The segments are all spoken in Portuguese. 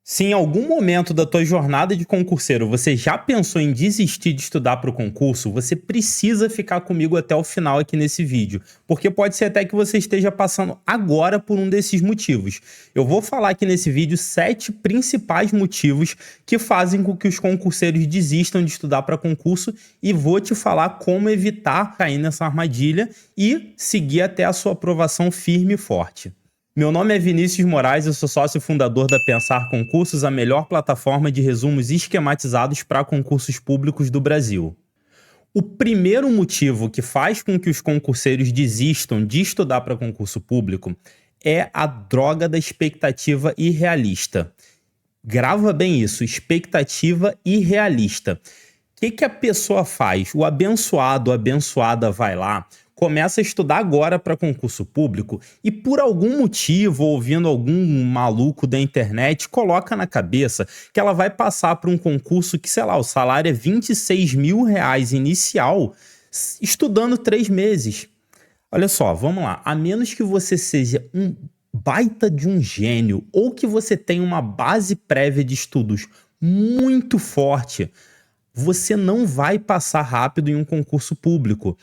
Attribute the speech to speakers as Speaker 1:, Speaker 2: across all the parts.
Speaker 1: Se em algum momento da tua jornada de concurseiro você já pensou em desistir de estudar para o concurso, você precisa ficar comigo até o final aqui nesse vídeo, porque pode ser até que você esteja passando agora por um desses motivos. Eu vou falar aqui nesse vídeo 7 principais motivos que fazem com que os concurseiros desistam de estudar para concurso e vou te falar como evitar cair nessa armadilha e seguir até a sua aprovação firme e forte. Meu nome é Vinícius Moraes, eu sou sócio fundador da Pensar Concursos, a melhor plataforma de resumos esquematizados para concursos públicos do Brasil. O primeiro motivo que faz com que os concurseiros desistam de estudar para concurso público é a droga da expectativa irrealista. Grava bem isso, expectativa irrealista. O que a pessoa faz? O abençoado, a abençoada vai lá, começa a estudar agora para concurso público e por algum motivo, ouvindo algum maluco da internet, coloca na cabeça que ela vai passar por um concurso que, sei lá, o salário é R$26 mil inicial, estudando 3 meses. Olha só, vamos lá. A menos que você seja um baita de um gênio ou que você tenha uma base prévia de estudos muito forte, você não vai passar rápido em um concurso público.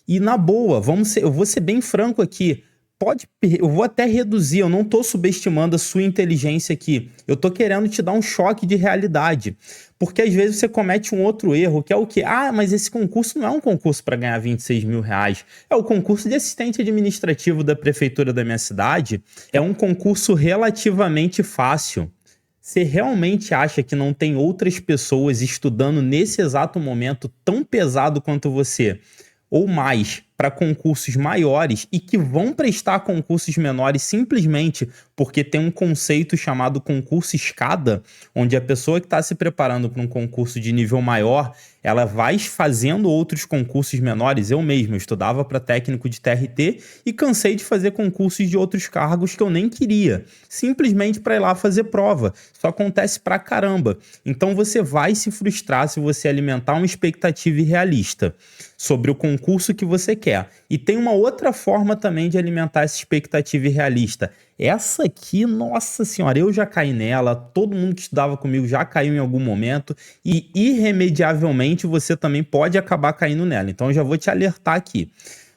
Speaker 1: E na boa, eu vou ser bem franco aqui, eu vou até reduzir, eu não estou subestimando a sua inteligência aqui, eu estou querendo te dar um choque de realidade, porque às vezes você comete um outro erro, que é o quê? Ah, mas esse concurso não é um concurso para ganhar R$26 mil, é o concurso de assistente administrativo da prefeitura da minha cidade, é um concurso relativamente fácil. Você realmente acha que não tem outras pessoas estudando nesse exato momento tão pesado quanto você, ou mais, para concursos maiores e que vão prestar concursos menores simplesmente porque tem um conceito chamado concurso escada, onde a pessoa que está se preparando para um concurso de nível maior, ela vai fazendo outros concursos menores. Eu mesmo estudava para técnico de TRT e cansei de fazer concursos de outros cargos que eu nem queria, simplesmente para ir lá fazer prova. Isso acontece pra caramba. Então você vai se frustrar se você alimentar uma expectativa irrealista sobre o concurso que você quer. E tem uma outra forma também de alimentar essa expectativa irrealista. Essa aqui, nossa senhora, eu já caí nela, todo mundo que estudava comigo já caiu em algum momento e irremediavelmente você também pode acabar caindo nela. Então eu já vou te alertar aqui.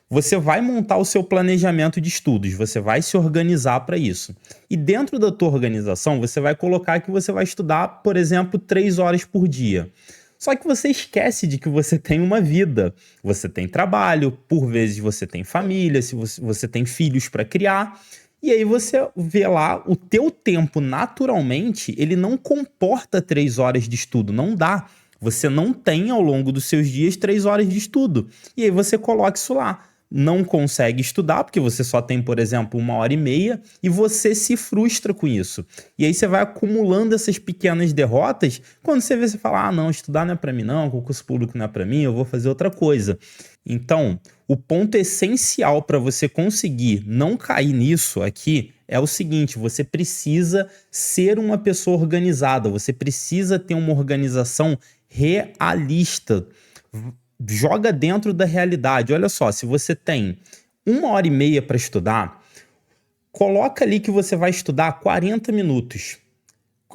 Speaker 1: Você vai montar o seu planejamento de estudos, você vai se organizar para isso. E dentro da tua organização, você vai colocar que você vai estudar, por exemplo, 3 horas por dia. Só que você esquece de que você tem uma vida, você tem trabalho, por vezes você tem família, se você tem filhos para criar, e aí você vê lá o teu tempo naturalmente, ele não comporta 3 horas de estudo, não dá. Você não tem ao longo dos seus dias 3 horas de estudo, e aí você coloca isso lá. Não consegue estudar, porque você só tem, por exemplo, 1h30 e você se frustra com isso. E aí você vai acumulando essas pequenas derrotas, quando você vê, você fala, ah, não, estudar não é para mim não, concurso público não é para mim, eu vou fazer outra coisa. Então, o ponto essencial para você conseguir não cair nisso aqui é o seguinte, você precisa ser uma pessoa organizada, você precisa ter uma organização realista. Joga dentro da realidade. Olha só, se você tem 1h30 para estudar, coloca ali que você vai estudar 40 minutos.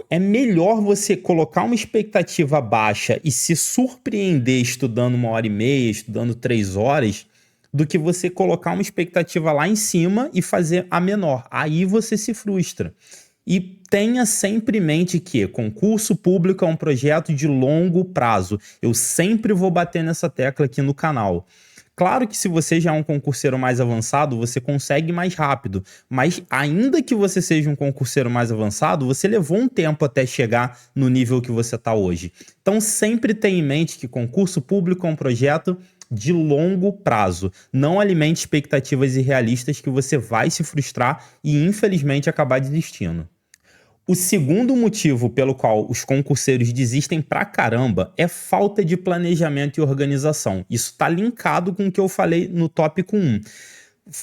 Speaker 1: É melhor você colocar uma expectativa baixa e se surpreender estudando 1h30, estudando 3 horas, do que você colocar uma expectativa lá em cima e fazer a menor. Aí você se frustra. E tenha sempre em mente que concurso público é um projeto de longo prazo. Eu sempre vou bater nessa tecla aqui no canal. Claro que se você já é um concurseiro mais avançado, você consegue mais rápido. Mas ainda que você seja um concurseiro mais avançado, você levou um tempo até chegar no nível que você está hoje. Então sempre tenha em mente que concurso público é um projeto de longo prazo. Não alimente expectativas irrealistas que você vai se frustrar e infelizmente acabar desistindo. O segundo motivo pelo qual os concurseiros desistem pra caramba é falta de planejamento e organização. Isso está linkado com o que eu falei no tópico 1.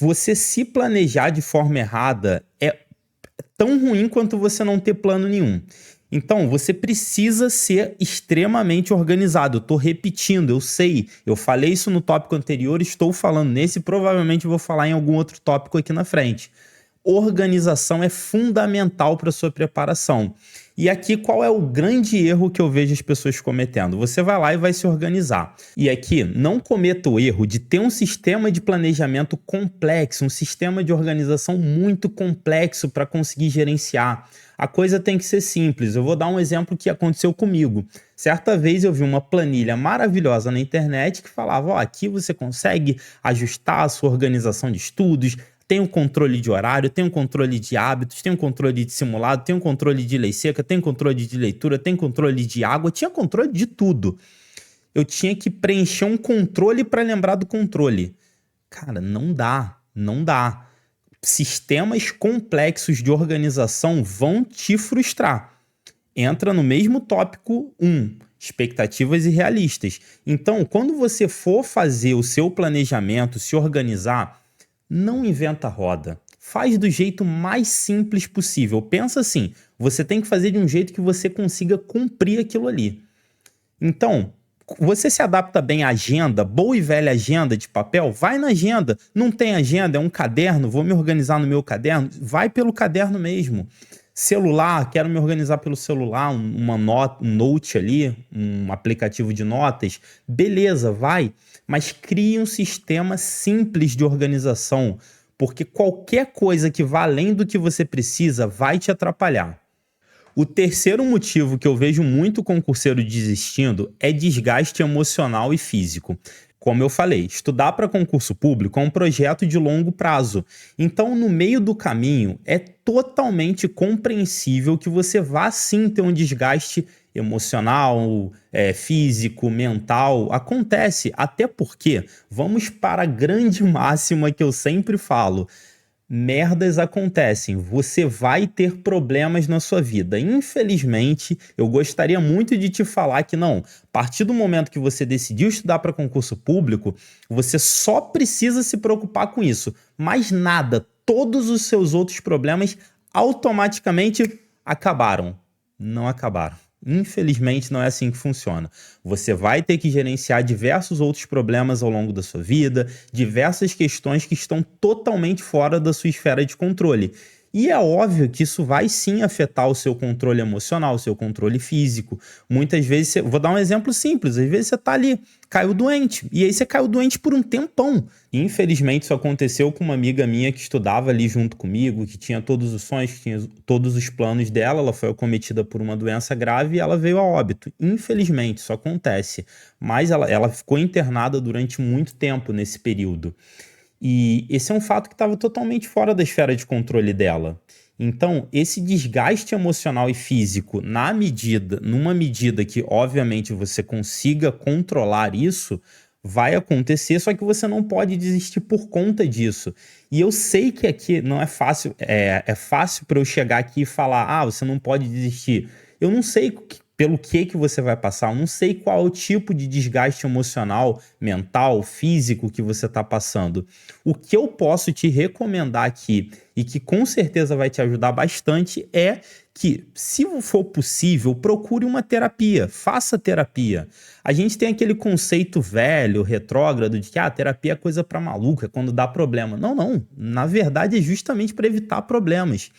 Speaker 1: Você se planejar de forma errada é tão ruim quanto você não ter plano nenhum. Então, você precisa ser extremamente organizado. Eu tô repetindo, eu sei. Eu falei isso no tópico anterior, estou falando nesse, provavelmente vou falar em algum outro tópico aqui na frente. Organização é fundamental para sua preparação. E aqui qual é o grande erro que eu vejo as pessoas cometendo? Você vai lá e vai se organizar. E aqui não cometa o erro de ter um sistema de planejamento complexo, um sistema de organização muito complexo para conseguir gerenciar. A coisa tem que ser simples. Eu vou dar um exemplo que aconteceu comigo. Certa vez eu vi uma planilha maravilhosa na internet que falava: ó, aqui você consegue ajustar a sua organização de estudos, tem um controle de horário, tem um controle de hábitos, tem um controle de simulado, tem um controle de lei seca, tem controle de leitura, tem controle de água, tinha controle de tudo. Eu tinha que preencher um controle para lembrar do controle. Cara, não dá, não dá. Sistemas complexos de organização vão te frustrar. Entra no mesmo tópico 1, expectativas irrealistas. Então, quando você for fazer o seu planejamento, se organizar, não inventa roda. Faz do jeito mais simples possível. Pensa assim, você tem que fazer de um jeito que você consiga cumprir aquilo ali. Então, você se adapta bem à agenda, boa e velha agenda de papel? Vai na agenda. Não tem agenda, é um caderno, vou me organizar no meu caderno? Vai pelo caderno mesmo. Celular, quero me organizar pelo celular, uma nota, um note ali, um aplicativo de notas. Beleza, vai. Mas crie um sistema simples de organização, porque qualquer coisa que vá além do que você precisa vai te atrapalhar. O terceiro motivo que eu vejo muito concurseiro desistindo é desgaste emocional e físico. Como eu falei, estudar para concurso público é um projeto de longo prazo. Então, no meio do caminho, é totalmente compreensível que você vá sim ter um desgaste emocional, físico, mental. Acontece, até porque, vamos para a grande máxima que eu sempre falo: merdas acontecem, você vai ter problemas na sua vida. Infelizmente, eu gostaria muito de te falar que não. A partir do momento que você decidiu estudar para concurso público, você só precisa se preocupar com isso. Mais nada, todos os seus outros problemas automaticamente acabaram. Não acabaram. Infelizmente, não é assim que funciona. Você vai ter que gerenciar diversos outros problemas ao longo da sua vida, diversas questões que estão totalmente fora da sua esfera de controle. E é óbvio que isso vai sim afetar o seu controle emocional, o seu controle físico. Muitas vezes, vou dar um exemplo simples, às vezes você tá ali, caiu doente, e aí você caiu doente por um tempão. Infelizmente isso aconteceu com uma amiga minha que estudava ali junto comigo, que tinha todos os sonhos, que tinha todos os planos dela, ela foi acometida por uma doença grave e ela veio a óbito. Infelizmente isso acontece, mas ela ficou internada durante muito tempo nesse período. E esse é um fato que estava totalmente fora da esfera de controle dela. Então, esse desgaste emocional e físico, numa medida que, obviamente, você consiga controlar isso, vai acontecer, só que você não pode desistir por conta disso. E eu sei que aqui não é fácil, é fácil para eu chegar aqui e falar: ah, você não pode desistir. Eu não sei pelo que você vai passar, eu não sei qual é o tipo de desgaste emocional, mental, físico que você está passando. O que eu posso te recomendar aqui, e que com certeza vai te ajudar bastante, é que, se for possível, procure uma terapia, faça terapia. A gente tem aquele conceito velho, retrógrado, de que terapia é coisa para maluco, é quando dá problema. Não, não. Na verdade, é justamente para evitar problemas.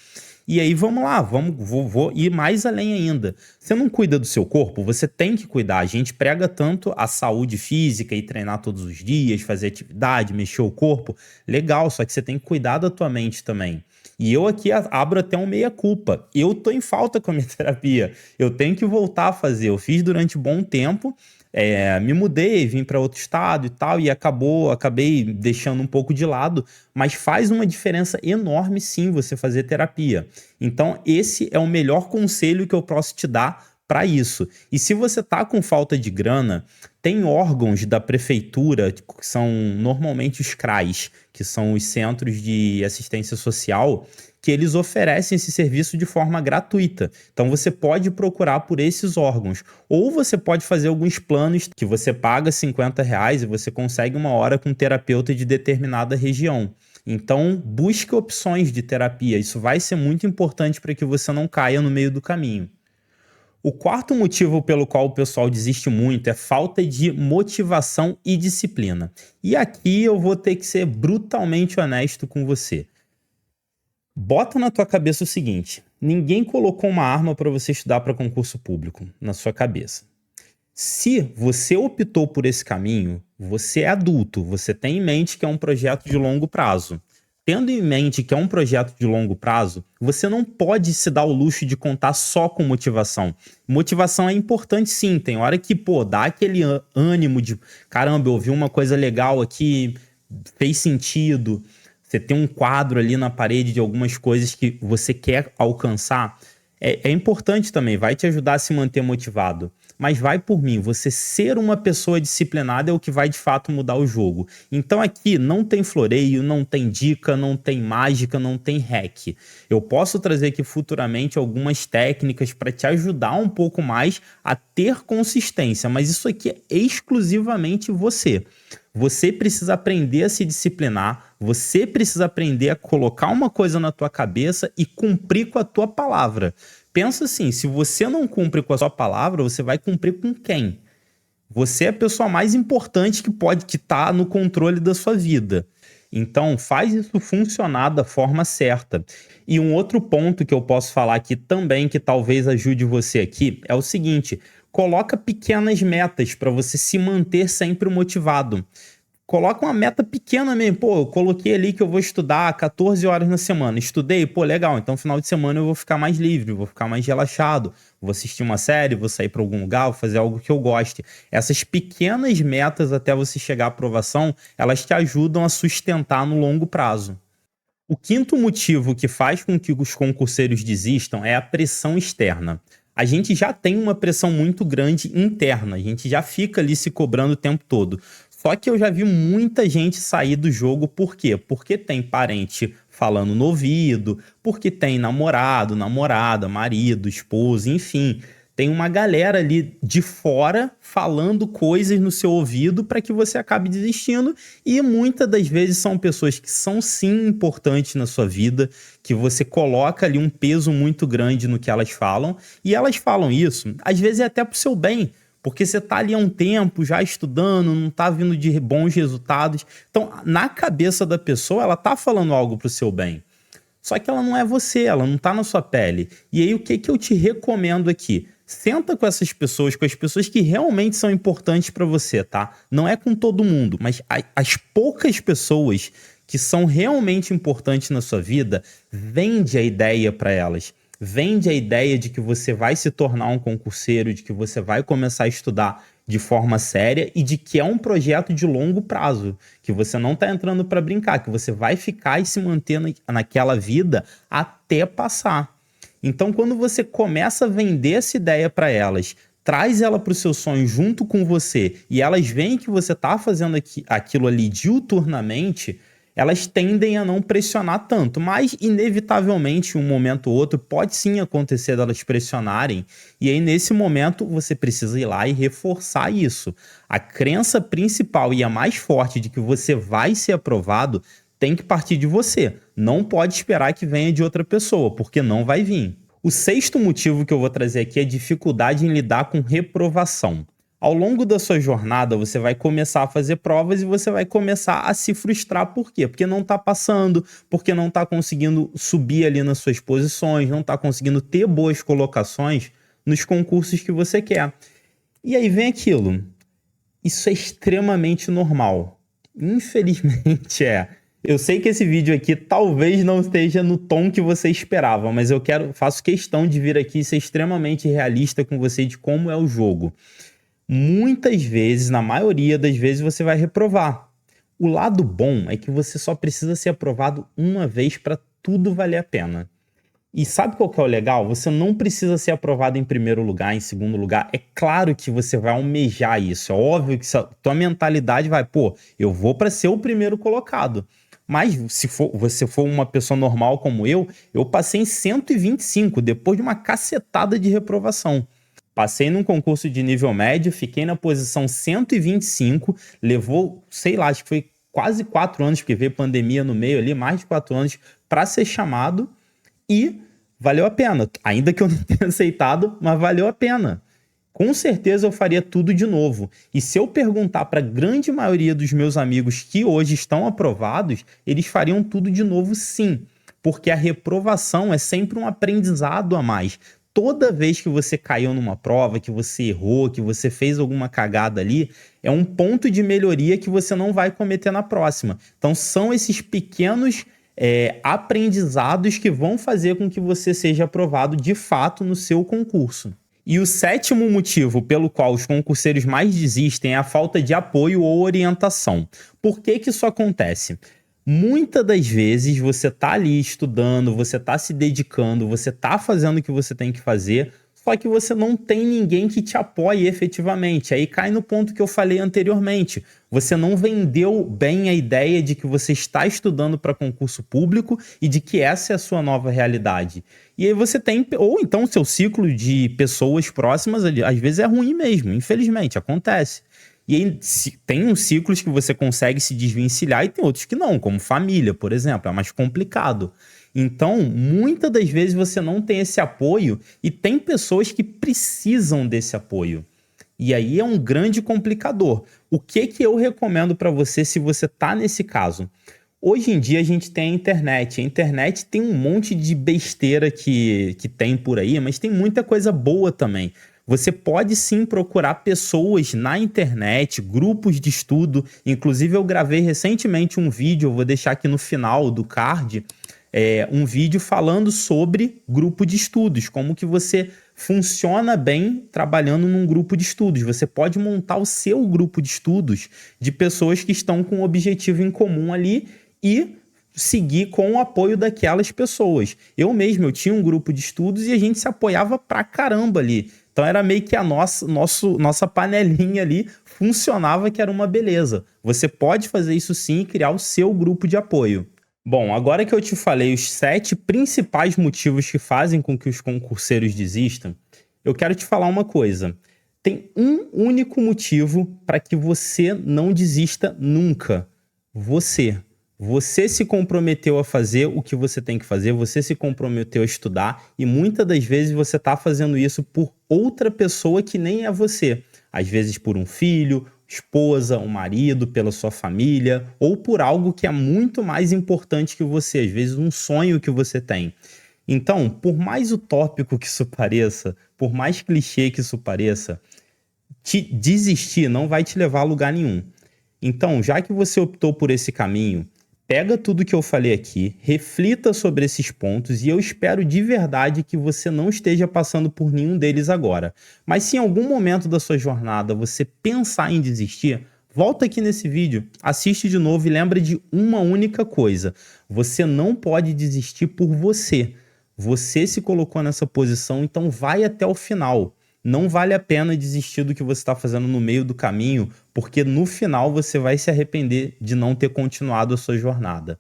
Speaker 1: E aí vamos lá, vou ir mais além ainda. Você não cuida do seu corpo, você tem que cuidar. A gente prega tanto a saúde física e treinar todos os dias, fazer atividade, mexer o corpo. Legal, só que você tem que cuidar da tua mente também. E eu aqui abro até um meia-culpa. Eu tô em falta com a minha terapia. Eu tenho que voltar a fazer. Eu fiz durante um bom tempo. Me mudei, vim para outro estado e tal, e acabei deixando um pouco de lado, mas faz uma diferença enorme sim você fazer terapia. Então esse é o melhor conselho que eu posso te dar para isso. E se você tá com falta de grana, tem órgãos da prefeitura, que são normalmente os CRAs, que são os Centros de Assistência Social, que eles oferecem esse serviço de forma gratuita. Então você pode procurar por esses órgãos. Ou você pode fazer alguns planos que você paga R$ 50 e você consegue uma hora com um terapeuta de determinada região. Então busque opções de terapia. Isso vai ser muito importante para que você não caia no meio do caminho. O quarto motivo pelo qual o pessoal desiste muito é falta de motivação e disciplina. E aqui eu vou ter que ser brutalmente honesto com você. Bota na tua cabeça o seguinte: ninguém colocou uma arma para você estudar para concurso público na sua cabeça. Se você optou por esse caminho, você é adulto, você tem em mente que é um projeto de longo prazo. Tendo em mente que é um projeto de longo prazo, você não pode se dar o luxo de contar só com motivação. Motivação é importante sim, tem hora que, pô, dá aquele ânimo de, caramba, eu ouvi uma coisa legal aqui, fez sentido. Você tem um quadro ali na parede de algumas coisas que você quer alcançar. É importante também, vai te ajudar a se manter motivado. Mas vai por mim, você ser uma pessoa disciplinada é o que vai de fato mudar o jogo. Então aqui não tem floreio, não tem dica, não tem mágica, não tem hack. Eu posso trazer aqui futuramente algumas técnicas para te ajudar um pouco mais a ter consistência, mas isso aqui é exclusivamente você. Você precisa aprender a se disciplinar, você precisa aprender a colocar uma coisa na tua cabeça e cumprir com a tua palavra. Pensa assim, se você não cumpre com a sua palavra, você vai cumprir com quem? Você é a pessoa mais importante que tá no controle da sua vida. Então, faz isso funcionar da forma certa. E um outro ponto que eu posso falar aqui também, que talvez ajude você aqui, é o seguinte: coloca pequenas metas para você se manter sempre motivado. Coloca uma meta pequena mesmo. Pô, eu coloquei ali que eu vou estudar 14 horas na semana. Estudei? Pô, legal. Então, final de semana eu vou ficar mais livre, vou ficar mais relaxado. Vou assistir uma série, vou sair para algum lugar, vou fazer algo que eu goste. Essas pequenas metas até você chegar à aprovação, elas te ajudam a sustentar no longo prazo. O quinto motivo que faz com que os concurseiros desistam é a pressão externa. A gente já tem uma pressão muito grande interna, a gente já fica ali se cobrando o tempo todo. Só que eu já vi muita gente sair do jogo, por quê? Porque tem parente falando no ouvido, porque tem namorado, namorada, marido, esposa, enfim. Tem uma galera ali de fora falando coisas no seu ouvido para que você acabe desistindo, e muitas das vezes são pessoas que são sim importantes na sua vida, que você coloca ali um peso muito grande no que elas falam, e elas falam isso, às vezes é até pro seu bem, porque você tá ali há um tempo já estudando, não tá vindo de bons resultados. Então, na cabeça da pessoa, ela tá falando algo pro seu bem. Só que ela não é você, ela não tá na sua pele. E aí, o que que eu te recomendo aqui? Senta com essas pessoas, com as pessoas que realmente são importantes para você, tá? Não é com todo mundo, mas as poucas pessoas que são realmente importantes na sua vida, vende a ideia para elas. Vende a ideia de que você vai se tornar um concurseiro, de que você vai começar a estudar de forma séria e de que é um projeto de longo prazo, que você não está entrando para brincar, que você vai ficar e se manter naquela vida até passar. Então, quando você começa a vender essa ideia para elas, traz ela para o seu sonho junto com você e elas veem que você está fazendo aquilo ali diuturnamente, elas tendem a não pressionar tanto, mas inevitavelmente, em um momento ou outro, pode sim acontecer delas pressionarem, e aí nesse momento você precisa ir lá e reforçar isso. A crença principal e a mais forte de que você vai ser aprovado tem que partir de você. Não pode esperar que venha de outra pessoa, porque não vai vir. O sexto motivo que eu vou trazer aqui é a dificuldade em lidar com reprovação. Ao longo da sua jornada, você vai começar a fazer provas e você vai começar a se frustrar. Por quê? Porque não está passando, porque não está conseguindo subir ali nas suas posições, não está conseguindo ter boas colocações nos concursos que você quer. E aí vem aquilo. Isso é extremamente normal. Infelizmente é. Eu sei que esse vídeo aqui talvez não esteja no tom que você esperava, mas faço questão de vir aqui e ser extremamente realista com você de como é o jogo. Muitas vezes, na maioria das vezes, você vai reprovar. O lado bom é que você só precisa ser aprovado uma vez para tudo valer a pena. E sabe qual que é o legal? Você não precisa ser aprovado em primeiro lugar, em segundo lugar. É claro que você vai almejar isso. É óbvio que tua mentalidade vai, pô, eu vou para ser o primeiro colocado. Mas se você for uma pessoa normal como eu passei em 125 depois de uma cacetada de reprovação. Passei num concurso de nível médio, fiquei na posição 125, levou, sei lá, acho que foi quase 4 anos, porque veio pandemia no meio ali, mais de 4 anos, para ser chamado, e valeu a pena. Ainda que eu não tenha aceitado, mas valeu a pena. Com certeza eu faria tudo de novo. E se eu perguntar para a grande maioria dos meus amigos que hoje estão aprovados, eles fariam tudo de novo sim. porque a reprovação é sempre um aprendizado a mais. Toda vez que você caiu numa prova, que você errou, que você fez alguma cagada ali, é um ponto de melhoria que você não vai cometer na próxima. Então são esses pequenos aprendizados que vão fazer com que você seja aprovado de fato no seu concurso. E o sétimo motivo pelo qual os concurseiros mais desistem é a falta de apoio ou orientação. Por que que isso acontece? Muitas das vezes você tá ali estudando, você tá se dedicando, você tá fazendo o que você tem que fazer, só que você não tem ninguém que te apoie efetivamente. Aí cai no ponto que eu falei anteriormente. Você não vendeu bem a ideia de que você está estudando para concurso público e de que essa é a sua nova realidade. E aí você tem, ou então o seu ciclo de pessoas próximas, às vezes é ruim mesmo, infelizmente, acontece. E aí tem uns ciclos que você consegue se desvencilhar e tem outros que não, como família, por exemplo, é mais complicado. Então, muitas das vezes você não tem esse apoio e tem pessoas que precisam desse apoio. E aí é um grande complicador. O que eu recomendo para você se você está nesse caso? Hoje em dia a gente tem a internet. A internet tem um monte de besteira que tem por aí, mas tem muita coisa boa também. Você pode sim procurar pessoas na internet, grupos de estudo. Inclusive eu gravei recentemente um vídeo, eu vou deixar aqui no final do card, um vídeo falando sobre grupo de estudos, como que você funciona bem trabalhando num grupo de estudos. Você pode montar o seu grupo de estudos de pessoas que estão com um objetivo em comum ali e seguir com o apoio daquelas pessoas. Eu tinha um grupo de estudos e a gente se apoiava pra caramba ali. Então era meio que a nossa panelinha ali funcionava, que era uma beleza. Você pode fazer isso sim e criar o seu grupo de apoio. Bom, agora que eu te falei os 7 principais motivos que fazem com que os concurseiros desistam, eu quero te falar uma coisa. Tem um único motivo para que você não desista nunca. Você. Você se comprometeu a fazer o que você tem que fazer, você se comprometeu a estudar e muitas das vezes você está fazendo isso por outra pessoa que nem é você. Às vezes por um filho, esposa, um marido, pela sua família ou por algo que é muito mais importante que você, às vezes um sonho que você tem. Então, por mais utópico que isso pareça, por mais clichê que isso pareça, desistir não vai te levar a lugar nenhum. Então, já que você optou por esse caminho, pega tudo que eu falei aqui, reflita sobre esses pontos e eu espero de verdade que você não esteja passando por nenhum deles agora. Mas se em algum momento da sua jornada você pensar em desistir, volta aqui nesse vídeo, assiste de novo e lembra de uma única coisa. Você não pode desistir por você. Você se colocou nessa posição, então vai até o final. Não vale a pena desistir do que você está fazendo no meio do caminho, porque no final você vai se arrepender de não ter continuado a sua jornada.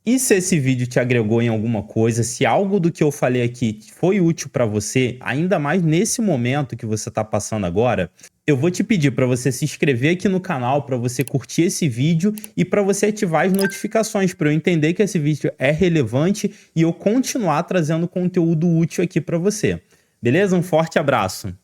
Speaker 1: E se esse vídeo te agregou em alguma coisa, se algo do que eu falei aqui foi útil para você, ainda mais nesse momento que você está passando agora, eu vou te pedir para você se inscrever aqui no canal, para você curtir esse vídeo e para você ativar as notificações, para eu entender que esse vídeo é relevante e eu continuar trazendo conteúdo útil aqui para você. Beleza? Um forte abraço!